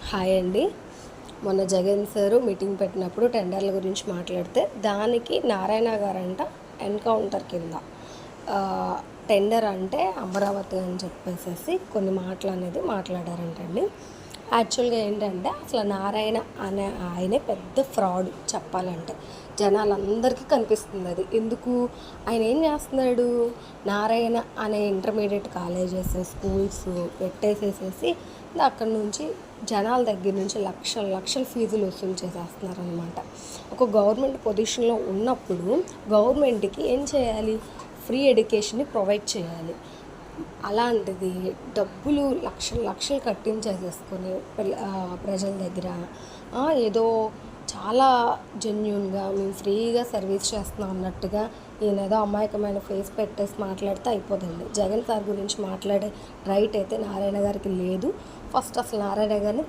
Hi అండి. మొన్న Jagan sir meeting పెట్టినప్పుడు టెండర్ల గురించి మాట్లాడితే దానికి నారాయణ గారంట ఎన్కౌంటర్ కింద టెండర్ అంటే అమరావతి అని చెప్పేసి కొన్ని మాటలు అనేది మాట్లాడారంటండి. యాక్చువల్గా ఏంటంటే అసలు నారాయణ అనే ఆయనే పెద్ద ఫ్రాడ్ చెప్పాలంటే. జనాలందరికీ కనిపిస్తుంది అది. ఎందుకు ఆయన ఏం చేస్తున్నాడు, నారాయణ అనే ఇంటర్మీడియట్ కాలేజెస్ స్కూల్స్ పెట్టేసేసేసి అక్కడి నుంచి జనాల దగ్గర నుంచి లక్షల లక్షల ఫీజులు వసూలు చేసేస్తున్నారనమాట. ఒక గవర్నమెంట్ పొజిషన్లో ఉన్నప్పుడు గవర్నమెంట్కి ఏం చేయాలి, ఫ్రీ ఎడ్యుకేషన్ని ప్రొవైడ్ చేయాలి. అలాంటిది డబ్బులు లక్షలు లక్షలు కట్టించేసేసుకొని ప్రజల దగ్గర ఏదో చాలా జెన్యూన్గా మేము ఫ్రీగా సర్వీస్ చేస్తున్నాం అన్నట్టుగా ఈయన ఏదో అమాయకమైన ఫేస్ పెట్టేసి మాట్లాడితే అయిపోతుంది. జగన్ సార్ గురించి మాట్లాడే రైట్ అయితే నారాయణ గారికి లేదు. ఫస్ట్ అసలు నారాయణ గారిని